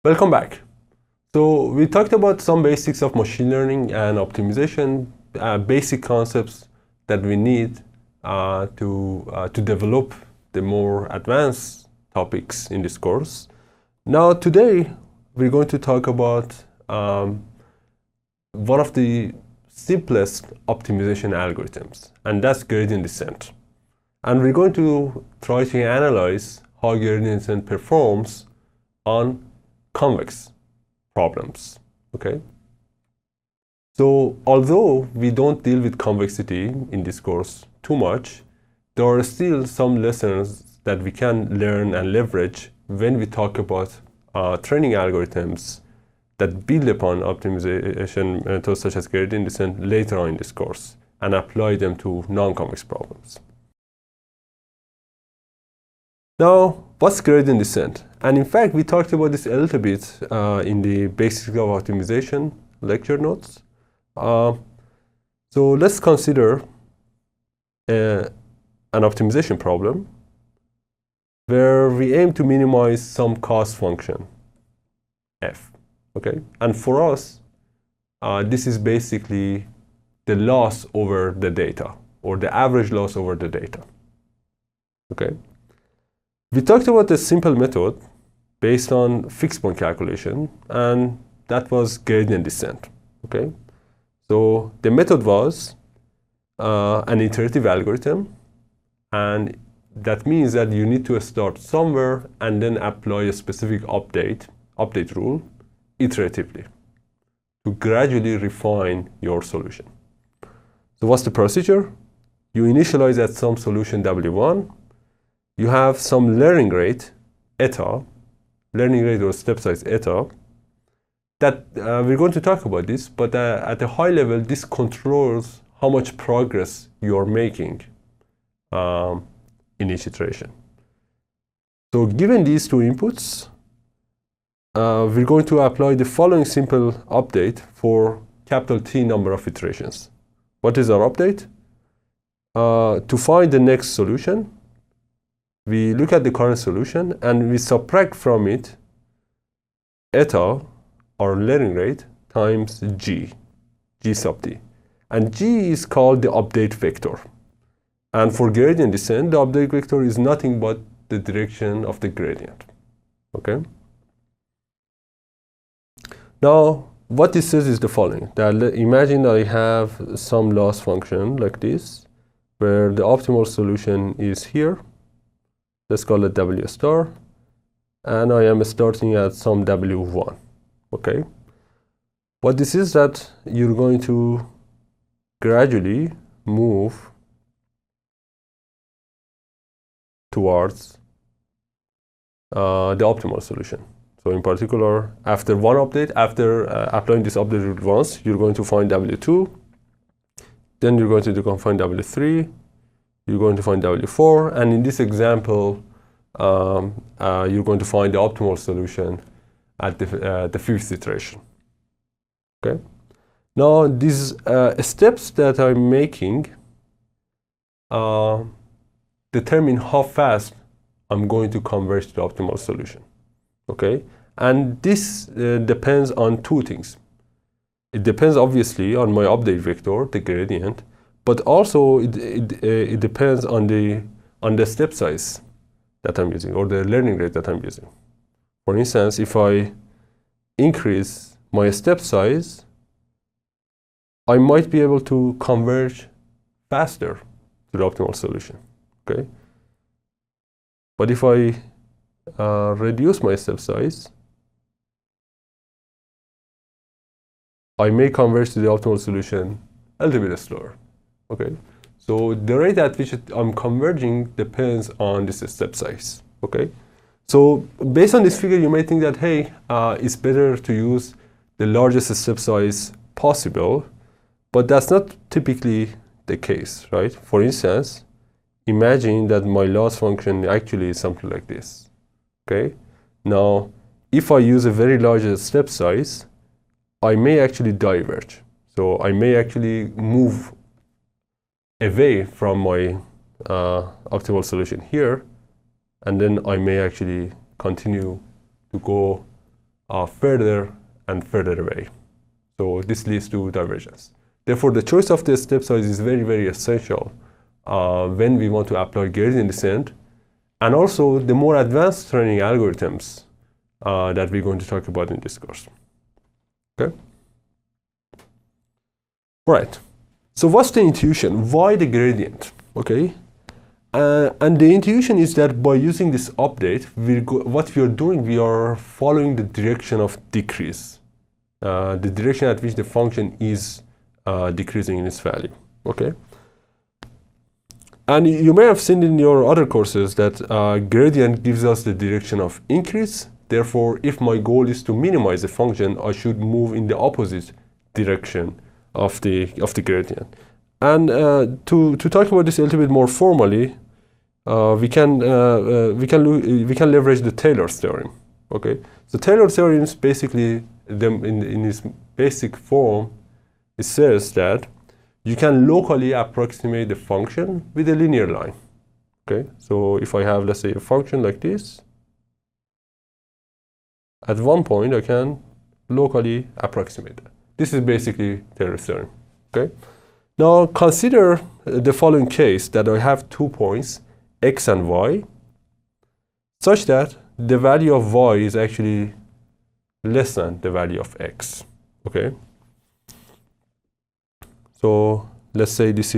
Welcome back. So we talked about some basics of machine learning and optimization, basic concepts that we need to develop the more advanced topics in this course. Now today we're going to talk about one of the simplest optimization algorithms, and that's gradient descent. And we're going to try to analyze how gradient descent performs on convex problems, okay? So although we don't deal with convexity in this course too much, there are still some lessons that we can learn and leverage when we talk about training algorithms that build upon optimization methods such as gradient descent later on in this course and apply them to non-convex problems. Now, what's gradient descent? And in fact, we talked about this a little bit in the basics of optimization lecture notes. So let's consider an optimization problem where we aim to minimize some cost function, f. Okay? And for us, this is basically the loss over the data, or the average loss over the data. Okay? We talked about a simple method based on fixed point calculation, and that was gradient descent. Okay? So the method was an iterative algorithm, and that means that you need to start somewhere and then apply a specific update rule iteratively to gradually refine your solution. So what's the procedure? You initialize at some solution W1. You have some learning rate, eta, learning rate or step size eta, that we're going to talk about this, but at a high level, this controls how much progress you're making in each iteration. So given these two inputs, we're going to apply the following simple update for capital T number of iterations. What is our update? To find the next solution, we look at the current solution and we subtract from it eta, our learning rate, times g sub t. And g is called the update vector. And for gradient descent, the update vector is nothing but the direction of the gradient. Okay? Now, what this says is the following. That imagine I have some loss function like this, where the optimal solution is here. Let's call it W star, and I am starting at some W1, okay? What this is that you're going to gradually move towards the optimal solution. So in particular, after one update, after applying this update rule once, you're going to find W2, then you're going to find W3, you're going to find W4, and in this example, you're going to find the optimal solution at the fifth iteration. Okay. Now, these steps that I'm making determine how fast I'm going to converge to the optimal solution. Okay, and this depends on two things. It depends obviously on my update vector, the gradient, but also it depends on the step size that I'm using, or the learning rate that I'm using. For instance, if I increase my step size, I might be able to converge faster to the optimal solution. Okay, but if I reduce my step size, I may converge to the optimal solution a little bit slower. Okay, so the rate at which I'm converging depends on this step size. Okay, so based on this figure, you may think that, hey, it's better to use the largest step size possible, but that's not typically the case, right? For instance, imagine that my loss function actually is something like this. Okay, now if I use a very large step size, I may actually diverge. So I may actually move away from my optimal solution here, and then I may actually continue to go further and further away. So this leads to divergence. Therefore, the choice of the step size is very, very essential when we want to apply gradient descent, and also the more advanced training algorithms that we're going to talk about in this course. Okay? Right. So what's the intuition? Why the gradient? Okay? And the intuition is that by using this update, what we are doing, we are following the direction of decrease, the direction at which the function is decreasing in its value. Okay? And you may have seen in your other courses that gradient gives us the direction of increase. Therefore, if my goal is to minimize the function, I should move in the opposite direction of the gradient. And to talk about this a little bit more formally, we can leverage the Taylor's theorem. Okay, so Taylor's theorem is basically in its basic form. It says that you can locally approximate the function with a linear line. Okay, so if I have, let's say, a function like this, at one point I can locally approximate that. This is basically Taylor's theorem. Okay. Now consider the following case that I have 2 points, x and y, such that the value of y is actually less than the value of x. Okay. So let's say this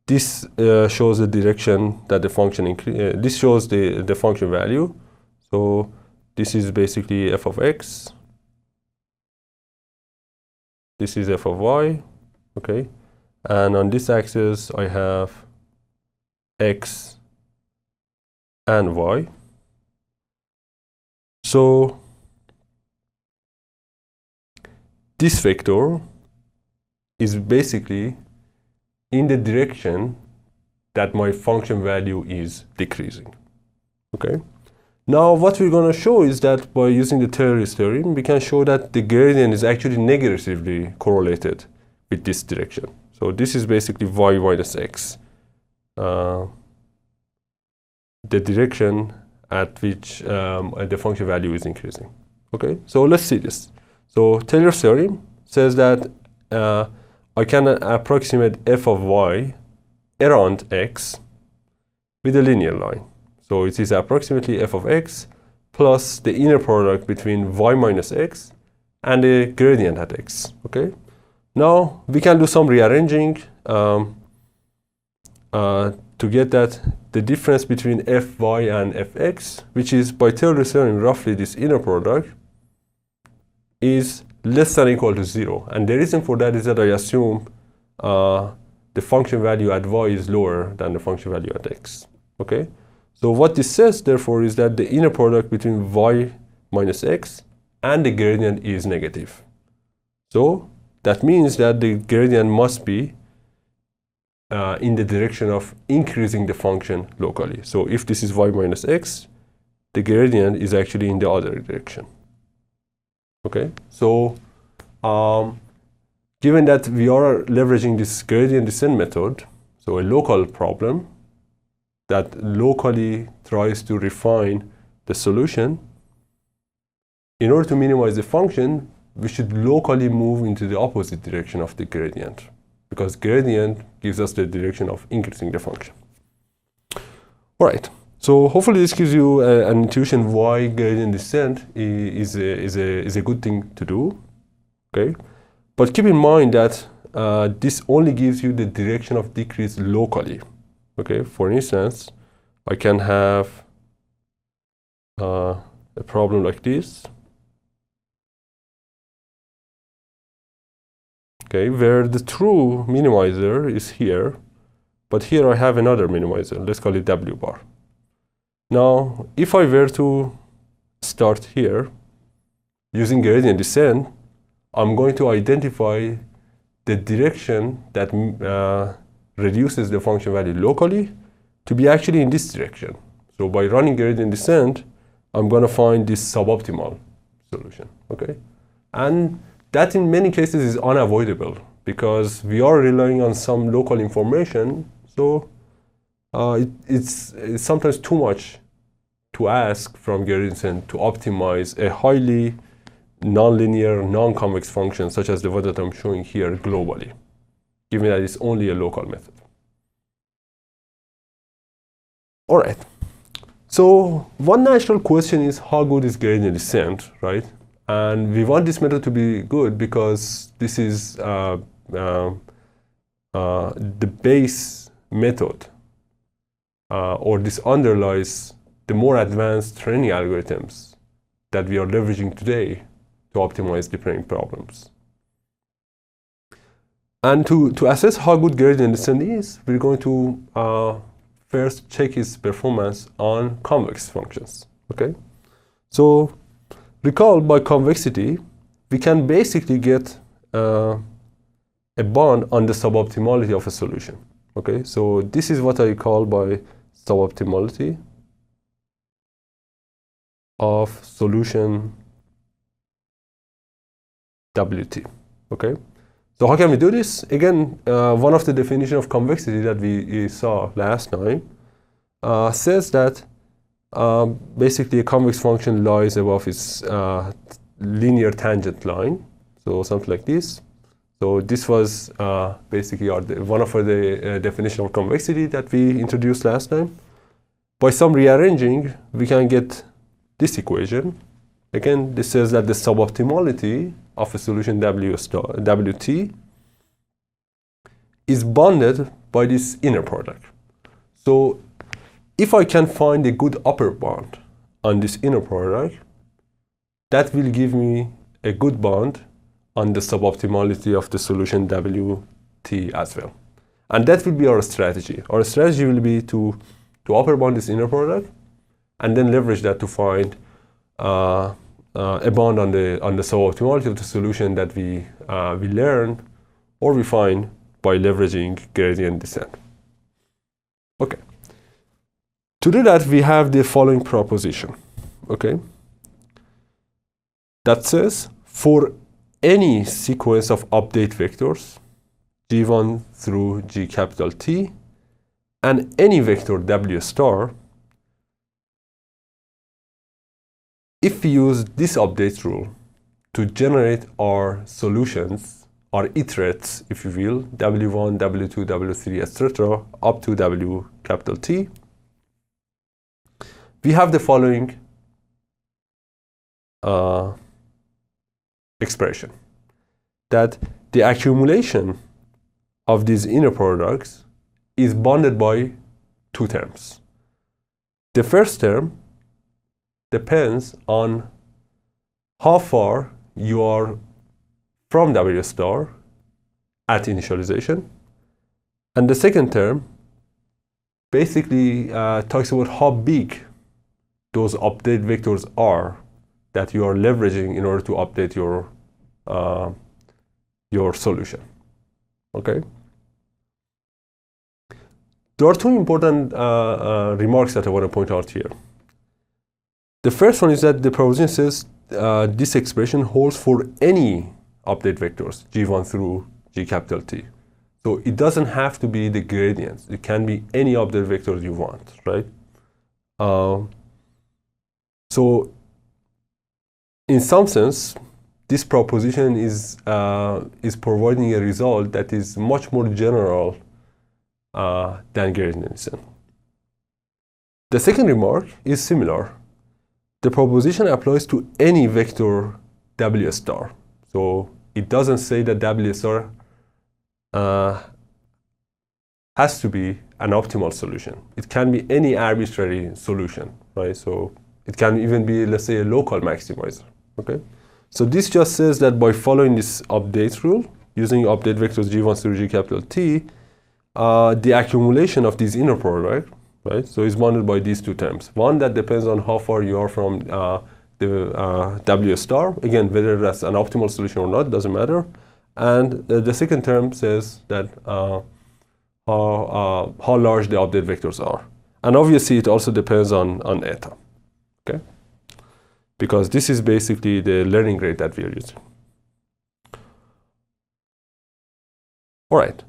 shows the direction that the function this shows the function value. So this is basically f of x. This is f of y. Okay. And on this axis, I have x and y. So this vector is basically in the direction that my function value is decreasing. Okay. Now what we're going to show is that by using the Taylor's theorem, we can show that the gradient is actually negatively correlated with this direction. So this is basically y minus x, the direction at which the function value is increasing. Okay, so let's see this. So Taylor's theorem says that I can approximate f of y around x with a linear line. So it is approximately f of x plus the inner product between y minus x and the gradient at x. Okay. Now we can do some rearranging to get that the difference between fy and fx, which is by Taylor's theorem roughly this inner product, is less than or equal to 0. And the reason for that is that I assume the function value at y is lower than the function value at x. Okay. So what this says, therefore, is that the inner product between y minus x and the gradient is negative. So that means that the gradient must be in the direction of increasing the function locally. So if this is y minus x, the gradient is actually in the other direction. Okay, so given that we are leveraging this gradient descent method, so a local problem that locally tries to refine the solution, in order to minimize the function, we should locally move into the opposite direction of the gradient, because gradient gives us the direction of increasing the function. All right, so hopefully this gives you an intuition why gradient descent is a good thing to do. Okay, but keep in mind that this only gives you the direction of decrease locally. Okay, for instance, I can have a problem like this. Okay, where the true minimizer is here, but here I have another minimizer. Let's call it W bar. Now, if I were to start here using gradient descent, I'm going to identify the direction that reduces the function value locally to be actually in this direction. So by running gradient descent, I'm going to find this suboptimal solution. Okay, and that in many cases is unavoidable because we are relying on some local information. So it's sometimes too much to ask from gradient descent to optimize a highly nonlinear, non-convex function such as the one that I'm showing here globally, given that it's only a local method. All right. So one natural question is, how good is gradient descent, right? And we want this method to be good because this is the base method, or this underlies the more advanced training algorithms that we are leveraging today to optimize deep learning problems. And to assess how good gradient descent is, we're going to first check its performance on convex functions, okay? So recall, by convexity, we can basically get a bound on the suboptimality of a solution, okay? So this is what I call by suboptimality of solution WT, okay? So how can we do this? Again, one of the definitions of convexity that we saw last time says that basically a convex function lies above its linear tangent line, so something like this. So this was basically one of the definition of convexity that we introduced last time. By some rearranging, we can get this equation. Again, this says that the suboptimality of a solution WT is bounded by this inner product. So if I can find a good upper bound on this inner product, that will give me a good bound on the suboptimality of the solution WT as well. And that will be our strategy. Our strategy will be to upper bound this inner product and then leverage that to find a bound on the suboptimality of the solution that we learn or we find by leveraging gradient descent. Okay. To do that, we have the following proposition, okay? That says, for any sequence of update vectors, G1 through G capital T, and any vector W star, if we use this update rule to generate our solutions, our iterates, if you will, W1, W2, W3, etc., up to W capital T, we have the following expression, that the accumulation of these inner products is bounded by two terms. The first term depends on how far you are from W star at initialization. And the second term basically talks about how big those update vectors are that you are leveraging in order to update your solution, okay? There are two important remarks that I want to point out here. The first one is that the proposition says this expression holds for any update vectors, G1 through G capital T. So it doesn't have to be the gradients. It can be any update vectors you want, right? So in some sense, this proposition is providing a result that is much more general than gradient descent. The second remark is similar. The proposition applies to any vector W star. So it doesn't say that W star has to be an optimal solution. It can be any arbitrary solution, right? So it can even be, let's say, a local maximizer, okay? So this just says that by following this update rule, using update vectors G1 through G capital T, the accumulation of these inner product, right? So is bounded by these two terms. One that depends on how far you are from the W star. Again, whether that's an optimal solution or not, doesn't matter. And the second term says that how large the update vectors are. And obviously, it also depends on eta, okay? Because this is basically the learning rate that we are using. All right.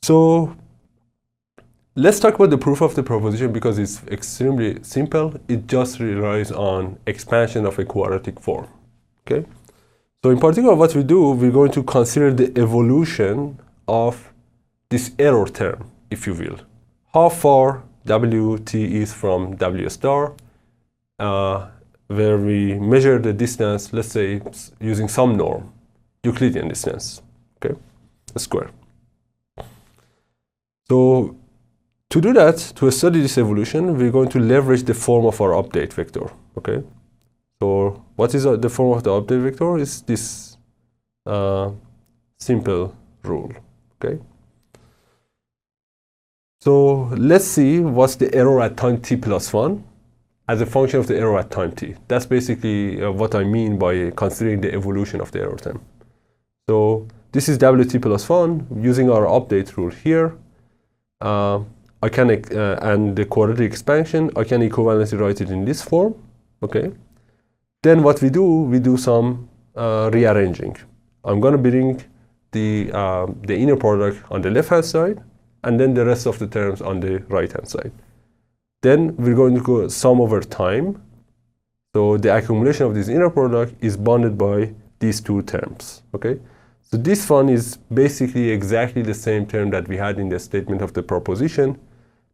So let's talk about the proof of the proposition because it's extremely simple. It just relies on expansion of a quadratic form. Okay. So in particular, what we do, we're going to consider the evolution of this error term, if you will. How far Wt is from W star, where we measure the distance, let's say using some norm, Euclidean distance, okay, a square. So to do that, to study this evolution, we're going to leverage the form of our update vector, okay? So what is the form of the update vector? Is this simple rule, okay? So let's see what's the error at time t plus 1 as a function of the error at time t. That's basically what I mean by considering the evolution of the error term. So this is Wt plus 1. Using our update rule here, I can, and the quadratic expansion, I can equivalently write it in this form, okay? Then what we do some rearranging. I'm going to bring the inner product on the left-hand side, and then the rest of the terms on the right-hand side. Then we're going to go sum over time. So the accumulation of this inner product is bounded by these two terms, okay? So this one is basically exactly the same term that we had in the statement of the proposition.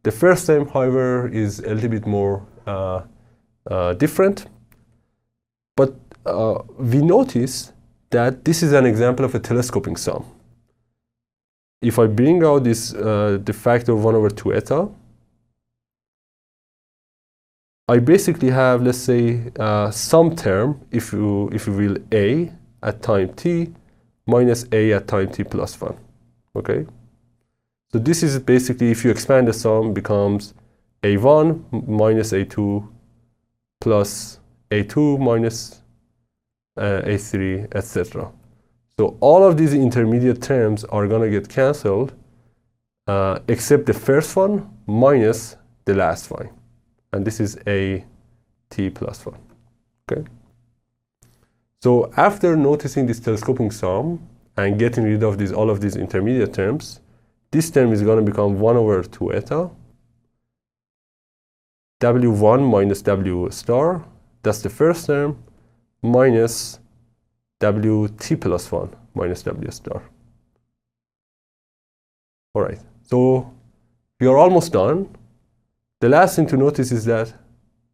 The first term, however, is a little bit more different. But we notice that this is an example of a telescoping sum. If I bring out this, the factor 1 over 2 eta, I basically have, let's say, some term, if you will, a at time t minus a at time t plus 1, okay? So this is basically, if you expand the sum, becomes a1 minus a2 plus a2 minus a3, etc. So all of these intermediate terms are going to get cancelled, except the first one minus the last one. And this is a t plus 1, okay? So after noticing this telescoping sum and getting rid of all of these intermediate terms, this term is going to become 1 over 2 eta, w1 minus w star, that's the first term, minus wt plus 1 minus w star. All right, so we are almost done. The last thing to notice is that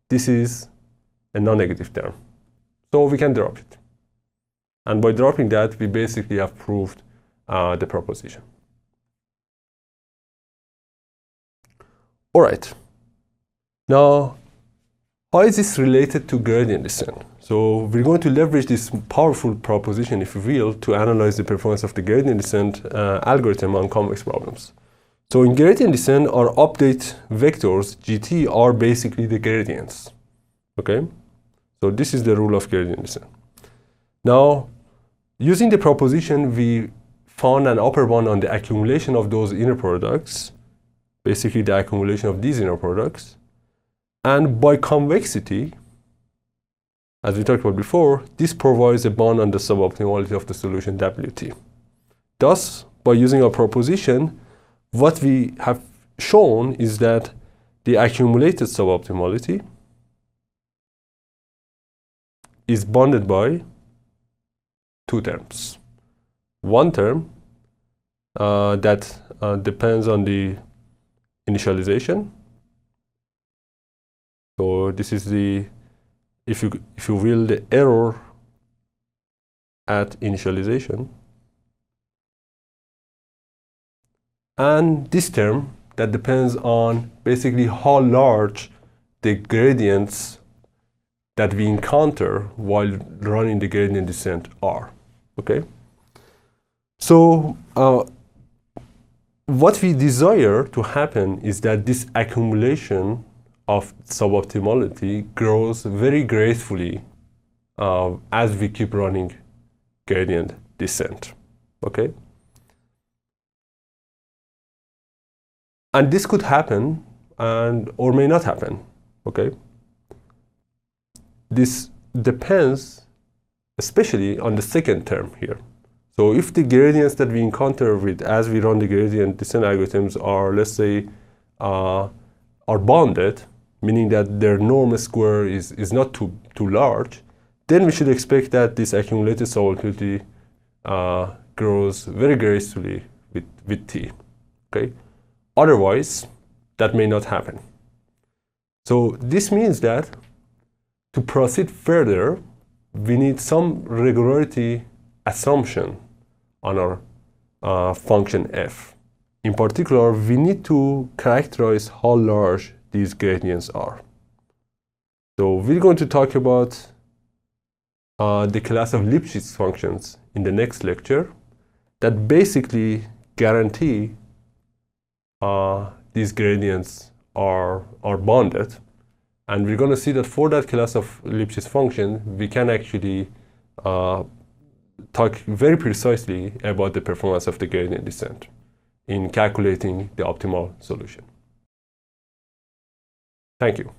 this is a non-negative term. So we can drop it. And by dropping that, we basically have proved the proposition. All right. Now, how is this related to gradient descent? So we're going to leverage this powerful proposition, if you will, to analyze the performance of the gradient descent algorithm on convex problems. So in gradient descent, our update vectors, gt, are basically the gradients, okay? So this is the rule of gradient descent. Now, using the proposition, we found an upper bound on the accumulation of those inner products, basically the accumulation of these inner products. And by convexity, as we talked about before, this provides a bound on the suboptimality of the solution Wt. Thus, by using our proposition, what we have shown is that the accumulated suboptimality is bounded by two terms. One term that depends on the initialization. So this is the, if you will, the error at initialization. And this term that depends on basically how large the gradients that we encounter while running the gradient descent are, okay? So what we desire to happen is that this accumulation of suboptimality grows very gracefully as we keep running gradient descent, okay? And this could happen or may not happen, okay? This depends especially on the second term here. So if the gradients that we encounter with as we run the gradient descent algorithms are, let's say, are bounded, meaning that their norm square is not too large, then we should expect that this accumulated solubility grows very gracefully with t. Okay? Otherwise, that may not happen. So this means that to proceed further, we need some regularity assumption on our function f. In particular, we need to characterize how large these gradients are. So we're going to talk about the class of Lipschitz functions in the next lecture that basically guarantee these gradients are bounded. And we're going to see that for that class of Lipschitz function, we can actually talk very precisely about the performance of the gradient descent in calculating the optimal solution. Thank you.